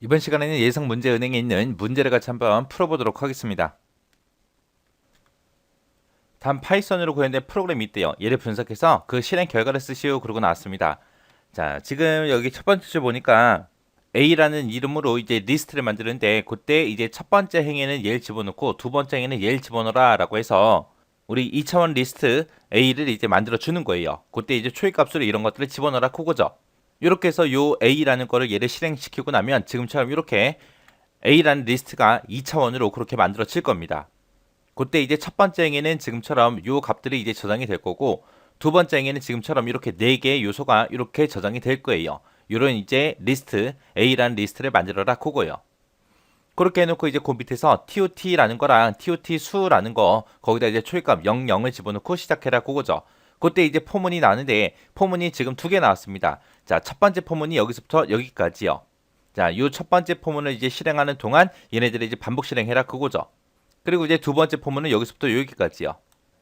이번 시간에는 예상 문제 은행에 있는 문제를 같이 한번 풀어보도록 하겠습니다. 다음 파이썬으로 구현된 프로그램이 있대요. 얘를 분석해서 그 실행 결과를 쓰시오 그러고 나왔습니다. 자, 지금 여기 첫 번째 줄 보니까 A라는 이름으로 이제 리스트를 만드는데 그때 이제 첫 번째 행에는 얘를 집어넣고 두 번째 행에는 얘를 집어넣어라 라고 해서 우리 2차원 리스트 A를 이제 만들어 주는 거예요. 그때 이제 초입값으로 이런 것들을 집어넣어라 그거죠. 이렇게 해서 요 A라는 거를 얘를 실행시키고 나면 지금처럼 이렇게 A라는 리스트가 2차원으로 그렇게 만들어질 겁니다. 그때 이제 첫 번째 행에는 지금처럼 요 값들이 이제 저장이 될 거고 두 번째 행에는 지금처럼 이렇게 4개의 요소가 이렇게 저장이 될 거예요. 요런 이제 리스트, A라는 리스트를 만들어라 그거예요. 그렇게 해놓고 이제 그 밑에서 TOT라는 거랑 TOT 수라는 거 거기다 이제 초입값 00을 집어넣고 시작해라 그거죠. 그때 이제 포문이 나는데 포문이 지금 2개 나왔습니다. 자, 첫 번째 포문이 여기서부터 여기까지요. 자, 요 첫 번째 포문을 이제 실행하는 동안 얘네들이 이제 반복 실행해라 그거죠. 그리고 이제 두 번째 포문은 여기서부터 여기까지요.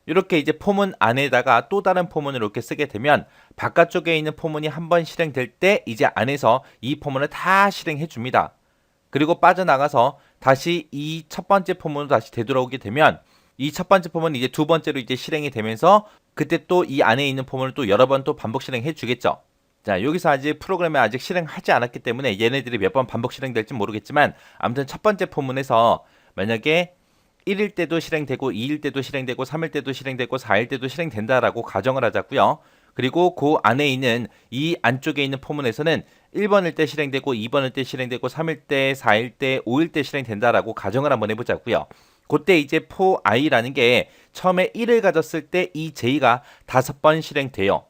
이렇게 이제 포문 안에다가 또 다른 포문을 이렇게 쓰게 되면 바깥쪽에 있는 포문이 한번 실행될 때 이제 안에서 이 포문을 다 실행해 줍니다. 그리고 빠져나가서 다시 이 첫 번째 포문으로 다시 되돌아오게 되면 이 첫 번째 포문은 이제 두 번째로 이제 실행이 되면서 그때 또 이 안에 있는 포문을 또 여러 번 또 반복 실행해 주겠죠. 자, 여기서 아직 프로그램에 아직 실행하지 않았기 때문에 얘네들이 몇 번 반복 실행될지 모르겠지만 아무튼 첫 번째 포문에서 만약에 1일 때도 실행되고 2일 때도 실행되고 3일 때도 실행되고 4일 때도 실행된다라고 가정을 하자고요. 그리고 그 안에 있는 이 안쪽에 있는 포문에서는 1번일 때 실행되고 2번일 때 실행되고 3일 때 4일 때 5일 때 실행된다라고 가정을 한번 해보자고요. 그때 이제 for i라는 게 처음에 1을 가졌을 때 이 j가 5번 실행돼요.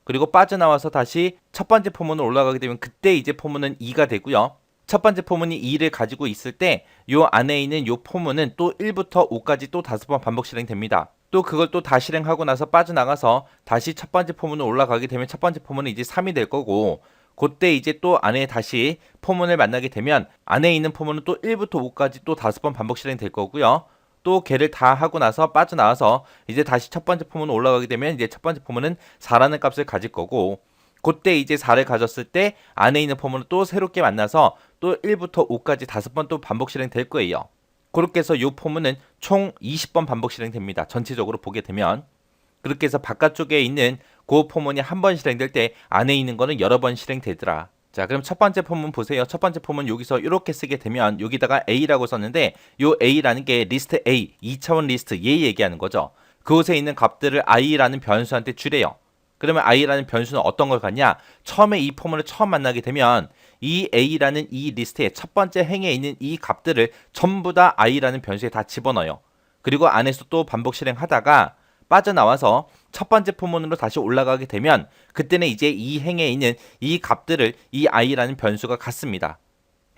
그리고 빠져나와서 다시 첫 번째 포문으로 올라가게 되면 그때 이제 포문은 2가 되고요. 첫 번째 포문이 2를 가지고 있을 때 요 안에 있는 요 포문은 또 1부터 5까지 또 5번 반복 실행됩니다. 또 그걸 또 다 실행하고 나서 빠져나가서 다시 첫 번째 포문으로 올라가게 되면 첫 번째 포문은 이제 3이 될 거고 그때 이제 또 안에 다시 포문을 만나게 되면 안에 있는 포문은 또 1부터 5까지 또 5번 반복 실행될 거고요. 또 걔를 다 하고 나서 빠져나와서 이제 다시 첫 번째 포문으로 올라가게 되면 이제 첫 번째 포문은 4라는 값을 가질 거고 그때 이제 4를 가졌을 때 안에 있는 포문을 또 새롭게 만나서 또 1부터 5까지 5번 또 반복 실행될 거예요. 그렇게 해서 이 포문은 총 20번 반복 실행됩니다. 전체적으로 보게 되면 그렇게 해서 바깥쪽에 있는 그 포문이 한 번 실행될 때 안에 있는 거는 여러 번 실행되더라. 자, 그럼 첫 번째 포문 보세요. 첫 번째 포문 여기서 이렇게 쓰게 되면 여기다가 A라고 썼는데 요 A라는 게 리스트 A, 2차원 리스트 얘 얘기하는 거죠. 그곳에 있는 값들을 I라는 변수한테 주래요. 그러면 I라는 변수는 어떤 걸 갖냐? 처음에 이 포문을 처음 만나게 되면 이 A라는 이 리스트의 첫 번째 행에 있는 이 값들을 전부 다 I라는 변수에 다 집어넣어요. 그리고 안에서 또 반복 실행하다가 빠져나와서 첫 번째 포문으로 다시 올라가게 되면 그때는 이제 이 행에 있는 이 값들을 이 I라는 변수가 갖습니다.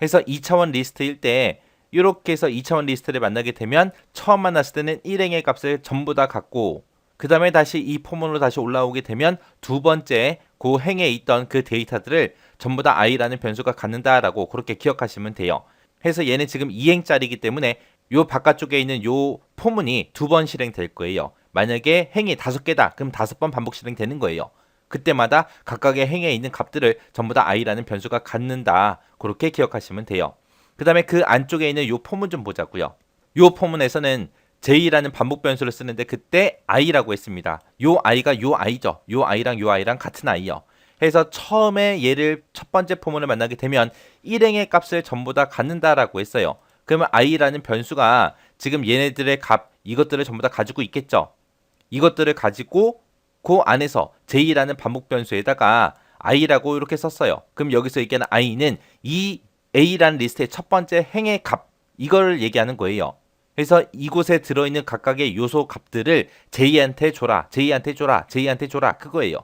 해서 2차원 리스트일 때 이렇게 해서 2차원 리스트를 만나게 되면 처음 만났을 때는 1행의 값을 전부 다 갖고 그 다음에 다시 이 포문으로 다시 올라오게 되면 두 번째 그 행에 있던 그 데이터들을 전부 다 i라는 변수가 갖는다라고 그렇게 기억하시면 돼요. 해서 얘는 지금 2행짜리이기 때문에 요 바깥쪽에 있는 요 포문이 두 번 실행될 거예요. 만약에 행이 5개다 그럼 5번 반복 실행되는 거예요. 그때마다 각각의 행에 있는 값들을 전부 다 i라는 변수가 갖는다. 그렇게 기억하시면 돼요. 그 다음에 그 안쪽에 있는 요 포문 좀 보자고요. 요 포문에서는 j라는 반복 변수를 쓰는데 그때 i라고 했습니다. 요 i가 요 i죠. 요 i랑 요 i랑 같은 i요. 해서 처음에 얘를 첫 번째 포문을 만나게 되면 1행의 값을 전부 다 갖는다라고 했어요. 그러면 i라는 변수가 지금 얘네들의 값 이것들을 전부 다 가지고 있겠죠. 이것들을 가지고 그 안에서 j라는 반복 변수에다가 i라고 이렇게 썼어요. 그럼 여기서 얘기하는 i는 이 a라는 리스트의 첫 번째 행의 값 이걸 얘기하는 거예요. 그래서 이곳에 들어있는 각각의 요소 값들을 j한테 줘라, j한테 줘라, j한테 줘라 그거예요.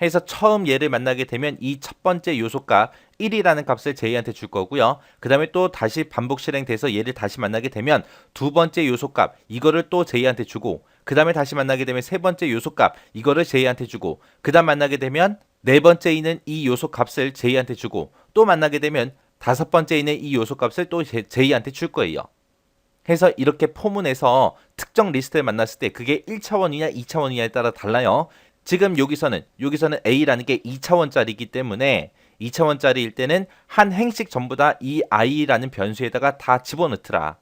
해서 처음 얘를 만나게 되면 이 첫 번째 요소값 1이라는 값을 j한테 줄 거고요. 그 다음에 또 다시 반복 실행돼서 얘를 다시 만나게 되면 두 번째 요소값 이거를 또 j한테 주고 그 다음에 다시 만나게 되면 세 번째 요소값 이거를 j한테 주고 그 다음 만나게 되면 네 번째 있는 이 요소값을 j한테 주고 또 만나게 되면 다섯 번째 있는 이 요소값을 또 j한테 줄 거예요. 해서 이렇게 포문에서 특정 리스트를 만났을 때 그게 1차원이냐 2차원이냐에 따라 달라요. 지금 여기서는 A라는 게 2차원짜리이기 때문에 2차원짜리일 때는 한 행씩 전부 다 이 i라는 변수에다가 다 집어넣더라.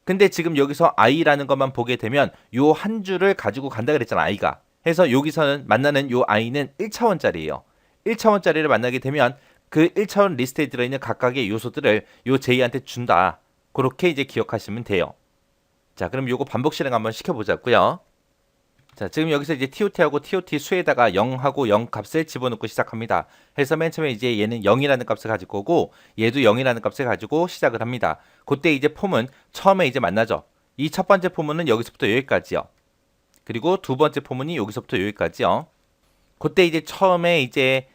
근데 지금 여기서 i라는 것만 보게 되면 요 한 줄을 가지고 간다 그랬잖아, i가. 해서 여기서는 만나는 요 i는 1차원짜리예요. 1차원짜리를 만나게 되면 그 1차원 리스트에 들어있는 각각의 요소들을 요 j한테 준다. 그렇게 이제 기억하시면 돼요. 자, 그럼 요거 반복 실행 한번 시켜보자고요. 자, 지금 여기서 이제 TOT하고 TOT 수에다가 0하고 0 값을 집어넣고 시작합니다. 해서 맨 처음에 이제 얘는 0이라는 값을 가질 거고 얘도 0이라는 값을 가지고 시작을 합니다. 그때 이제 폼은 처음에 이제 만나죠. 이 첫 번째 포문은 여기서부터 여기까지요. 그리고 두 번째 포문이 여기서부터 여기까지요. 그때 이제 처음에 이제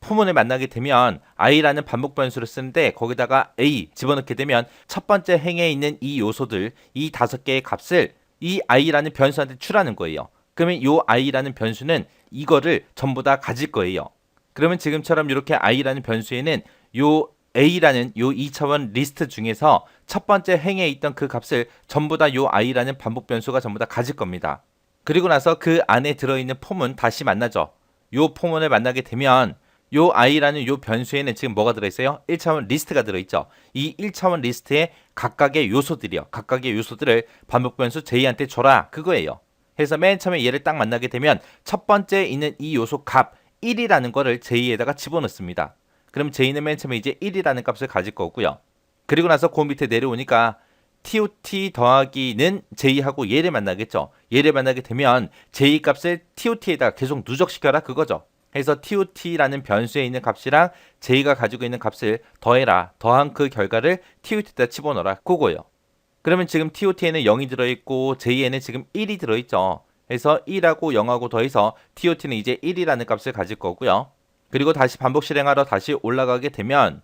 포문을 만나게 되면 i라는 반복 변수를 쓰는데 거기다가 a 집어넣게 되면 첫 번째 행에 있는 이 요소들 이 5개의 값을 이 i라는 변수한테 출하는 거예요. 그러면 요 i라는 변수는 이거를 전부 다 가질 거예요. 그러면 지금처럼 이렇게 i라는 변수에는 요 a라는 요 2차원 리스트 중에서 첫 번째 행에 있던 그 값을 전부 다 요 i라는 반복 변수가 전부 다 가질 겁니다. 그리고 나서 그 안에 들어있는 폼은 다시 만나죠. 요 폼을 만나게 되면 요 i라는 요 변수에는 지금 뭐가 들어있어요? 1차원 리스트가 들어있죠. 이 1차원 리스트에 각각의 요소들이요. 각각의 요소들을 반복 변수 j한테 줘라. 그거예요. 해서 맨 처음에 얘를 딱 만나게 되면 첫 번째 있는 이 요소 값 1이라는 거를 j에다가 집어넣습니다. 그럼 j는 맨 처음에 이제 1이라는 값을 가질 거고요. 그리고 나서 그 밑에 내려오니까 TOT 더하기는 j하고 얘를 만나겠죠. 얘를 만나게 되면 j 값을 TOT에다가 계속 누적시켜라 그거죠. 해서 TOT라는 변수에 있는 값이랑 j가 가지고 있는 값을 더해라. 더한 그 결과를 TOT에다 집어넣어라. 그거예요. 그러면 지금 TOT에는 0이 들어있고 j에는 지금 1이 들어있죠. 해서 1하고 0하고 더해서 TOT는 이제 1이라는 값을 가질 거고요. 그리고 다시 반복 실행하러 다시 올라가게 되면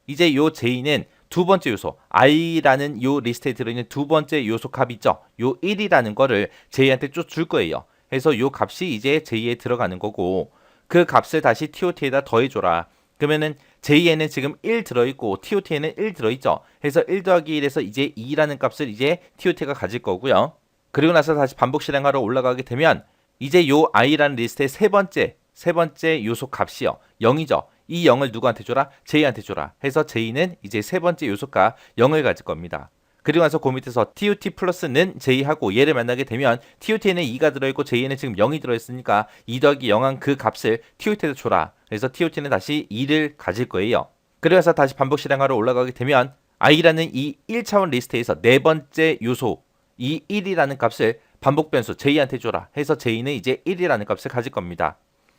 이제 요 j는 두 번째 요소 i라는 요 리스트에 들어있는 두 번째 요소 값 있죠. 요 1이라는 거를 j한테 쭉 줄 거예요. 해서 요 값이 이제 j에 들어가는 거고 그 값을 다시 TOT에다 더해줘라. 그러면은 j에는 지금 1 들어있고 TOT에는 1 들어있죠. 해서 1 더하기 1에서 이제 2라는 값을 이제 TOT가 가질 거고요. 그리고 나서 다시 반복 실행하러 올라가게 되면 이제 요 i라는 리스트의 세 번째 요소 값이요. 0이죠. 이 0을 누구한테 줘라? j한테 줘라. 해서 j는 이제 세 번째 요소값 0을 가질 겁니다. 그리고 나서 그 밑에서 TOT 플러스는 j하고 얘를 만나게 되면 TOT에는 2가 들어있고 j에는 지금 0이 들어있으니까 2 더하기 0한 그 값을 TOT에다 줘라. 그래서 TOT는 다시 2를 가질 거예요. 그래서 다시 반복 실행하러 올라가게 되면 i라는 이 1차원 리스트에서 네 번째 요소 이 1이라는 값을 반복 변수 j한테 줘라. 해서 j는 이제 1이라는 값을 가질 겁니다.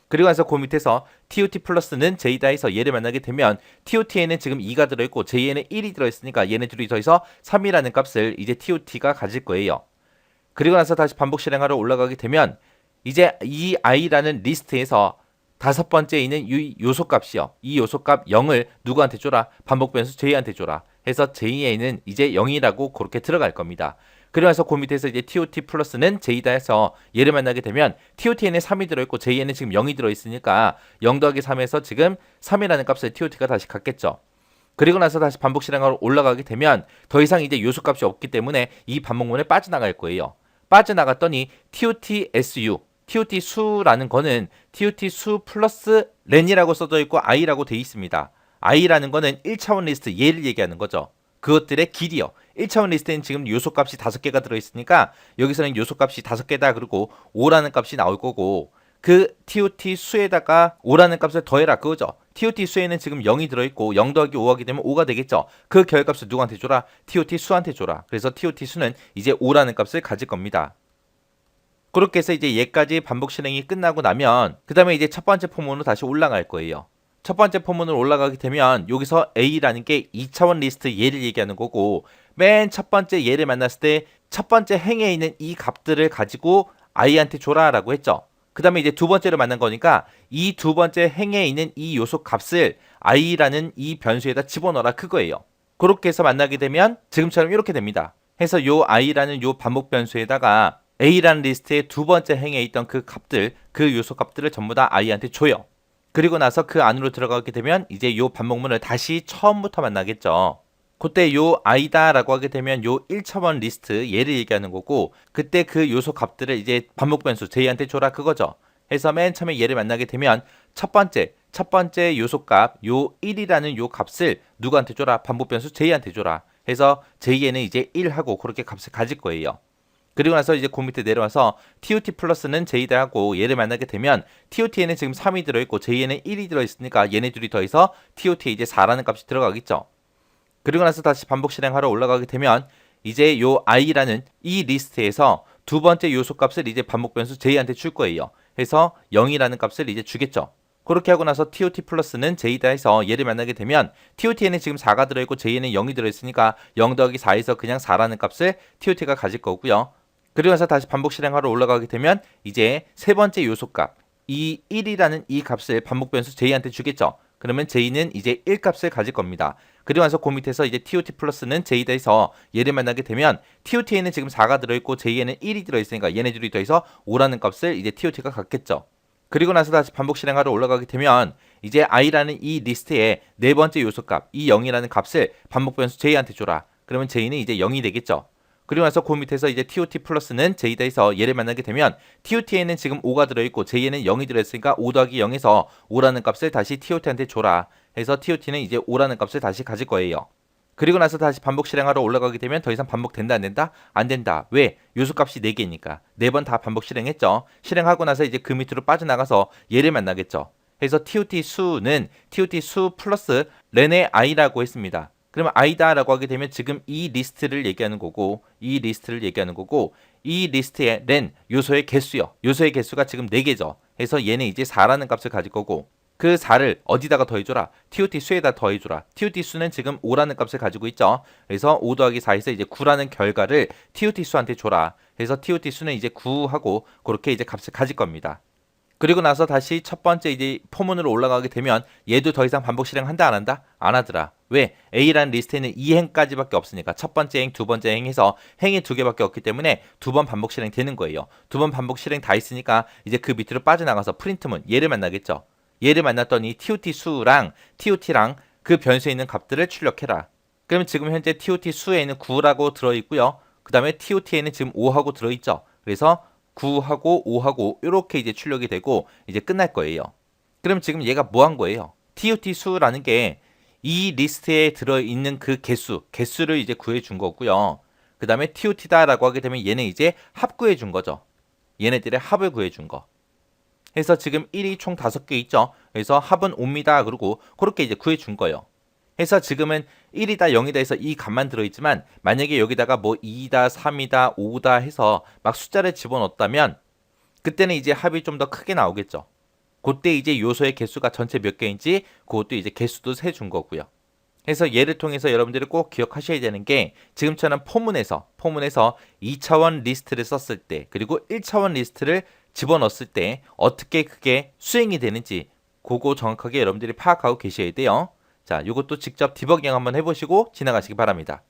그리고 나서 그 밑에서 TOT 플러스는 j다 해서 얘를 만나게 되면 TOT에는 지금 2가 들어있고 j에는 1이 들어있으니까 얘네 둘이 더해서 3이라는 값을 이제 TOT가 가질 거예요. 그리고 나서 다시 반복 실행하러 올라가게 되면 이제 이 i라는 리스트에서 다섯 번째 있는 이 요소값이요. 이 요소값 0을 누구한테 줘라? 반복 변수 j한테 줘라. 해서 j에는 이제 0이라고 그렇게 들어갈 겁니다. 그래서 그 밑에서 이제 TOT 플러스는 j다 해서 얘를 만나게 되면 TOT에는 3이 들어있고 j에는 지금 0이 들어있으니까 0 더하기 3에서 지금 3이라는 값을 TOT가 다시 갖겠죠. 그리고 나서 다시 반복 실행하러 올라가게 되면 더 이상 이제 요소값이 없기 때문에 이 반복문에 빠져나갈 거예요. 빠져나갔더니 TOT 수라는 거는 TOT 수 플러스 렌이라고 써져 있고 i라고 돼 있습니다. i라는 거는 1차원 리스트 얘를 얘기하는 거죠. 그것들의 길이요. 1차원 리스트에는 지금 요소값이 5개가 들어있으니까 여기서는 요소값이 5개다 그리고 5라는 값이 나올 거고 그 TOT 수에다가 5라는 값을 더해라 그거죠. TOT 수에는 지금 0이 들어있고 0 더하기 5 하게 되면 5가 되겠죠. 그 결값을 누구한테 줘라? TOT 수한테 줘라. 그래서 TOT 수는 이제 5라는 값을 가질 겁니다. 그렇게 해서 이제 얘까지 반복 실행이 끝나고 나면 그 다음에 이제 첫 번째 포문으로 다시 올라갈 거예요. 첫 번째 포문으로 올라가게 되면 여기서 A라는 게 2차원 리스트 얘를 얘기하는 거고 맨 첫 번째 얘를 만났을 때 첫 번째 행에 있는 이 값들을 가지고 i한테 줘라 라고 했죠. 그 다음에 이제 두 번째로 만난 거니까 이 두 번째 행에 있는 이 요소 값을 i라는 이 변수에다 집어넣어라 그거예요. 그렇게 해서 만나게 되면 지금처럼 이렇게 됩니다. 해서 요 i라는 요 반복 변수에다가 A라는 리스트의 두 번째 행에 있던 그 값들, 그 요소 값들을 전부 다 i한테 줘요. 그리고 나서 그 안으로 들어가게 되면 이제 요 반복문을 다시 처음부터 만나겠죠. 그때 요 i다라고 하게 되면 요 1차원 리스트 얘를 얘기하는 거고 그때 그 요소 값들을 이제 반복 변수 j한테 줘라 그거죠. 해서 맨 처음에 얘를 만나게 되면 첫 번째 첫 번째 요소값 요 1이라는 요 값을 누구한테 줘라? 반복 변수 j한테 줘라. 해서 j에는 이제 1하고 그렇게 값을 가질 거예요. 그리고 나서 이제 그 밑에 내려와서 TOT 플러스는 j다 하고 얘를 만나게 되면 TOT에는 지금 3이 들어있고 j에는 1이 들어있으니까 얘네 둘이 더해서 TOT에 이제 4라는 값이 들어가겠죠. 그리고 나서 다시 반복 실행하러 올라가게 되면 이제 요 i라는 이 리스트에서 두 번째 요소 값을 이제 반복 변수 j한테 줄 거예요. 해서 0이라는 값을 이제 주겠죠. 그렇게 하고 나서 TOT 플러스는 j다 해서 얘를 만나게 되면 TOT에는 지금 4가 들어있고 j에는 0이 들어있으니까 0 더하기 4에서 그냥 4라는 값을 TOT가 가질 거고요. 그리고 나서 다시 반복 실행하러 올라가게 되면 이제 세 번째 요소값 이 1이라는 이 값을 반복 변수 j한테 주겠죠. 그러면 j는 이제 1 값을 가질 겁니다. 그리고 나서 그 밑에서 이제 TOT 플러스는 j다 해서 얘를 만나게 되면 TOT에는 지금 4가 들어있고 j에는 1이 들어있으니까 얘네 둘이 더해서 5라는 값을 이제 TOT가 갖겠죠. 그리고 나서 다시 반복 실행하러 올라가게 되면 이제 i라는 이 리스트의 네 번째 요소값 이 0이라는 값을 반복 변수 j한테 줘라. 그러면 j는 이제 0이 되겠죠. 그리고 나서 그 밑에서 이제 TOT 플러스는 j다 해서 얘를 만나게 되면 TOT에는 지금 5가 들어있고 j에는 0이 들어있으니까 5 더하기 0에서 5라는 값을 다시 TOT한테 줘라. 해서 TOT는 이제 5라는 값을 다시 가질 거예요. 그리고 나서 다시 반복 실행하러 올라가게 되면 더 이상 반복된다 안 된다? 안 된다. 왜? 요소값이 4개니까. 4번 다 반복 실행했죠. 실행하고 나서 이제 그 밑으로 빠져나가서 얘를 만나겠죠. 해서 TOT 수는 TOT 수 플러스 렌의 i라고 했습니다. 그러면 i다라고 하게 되면 지금 이 리스트를 얘기하는 거고 이 리스트를 얘기하는 거고 이 리스트의 렌 요소의 개수요. 요소의 개수가 지금 4개죠. 해서 얘는 이제 4라는 값을 가질 거고 그 4를 어디다가 더해줘라? TOT 수에다 더해줘라. TOT 수는 지금 5라는 값을 가지고 있죠. 그래서 5 더하기 4에서 이제 9라는 결과를 TOT 수한테 줘라. 그래서 TOT 수는 이제 9하고 그렇게 이제 값을 가질 겁니다. 그리고 나서 다시 첫 번째 이제 포문으로 올라가게 되면 얘도 더 이상 반복 실행한다 안 한다? 안 하더라. 왜? A라는 리스트에는 2행까지밖에 없으니까 첫 번째 행, 두 번째 행에서 행이 2개밖에 없기 때문에 2번 반복 실행 되는 거예요. 2번 반복 실행 다 있으니까 이제 그 밑으로 빠져나가서 프린트문 얘를 만나겠죠. 얘를 만났더니 TOT 수랑 TOT랑 그 변수에 있는 값들을 출력해라. 그러면 지금 현재 TOT 수에는 9라고 들어있고요. 그 다음에 TOT에는 지금 5하고 들어있죠. 그래서 9하고 5하고 이렇게 이제 출력이 되고 이제 끝날 거예요. 그럼 지금 얘가 뭐 한 거예요? TOT 수라는 게 이 리스트에 들어있는 그 개수를 이제 구해 준 거고요. 그 다음에 TOT다라고 하게 되면 얘는 이제 합 구해 준 거죠. 얘네들의 합을 구해 준 거. 해서 지금 1이 총 5개 있죠. 그래서 합은 5입니다. 그리고 그렇게 이제 구해 준 거예요. 해서 지금은 1이다 0이다 해서 이 값만 들어있지만 만약에 여기다가 뭐 2다 3이다 5다 해서 막 숫자를 집어넣었다면 그때는 이제 합이 좀 더 크게 나오겠죠. 그때 이제 요소의 개수가 전체 몇 개인지 그것도 이제 개수도 세준 거고요. 해서 얘를 통해서 여러분들이 꼭 기억하셔야 되는 게 지금처럼 포문에서 2차원 리스트를 썼을 때 그리고 1차원 리스트를 집어넣었을 때 어떻게 그게 수행이 되는지 그거 정확하게 여러분들이 파악하고 계셔야 돼요. 자, 이것도 직접 디버깅 한번 해보시고 지나가시기 바랍니다.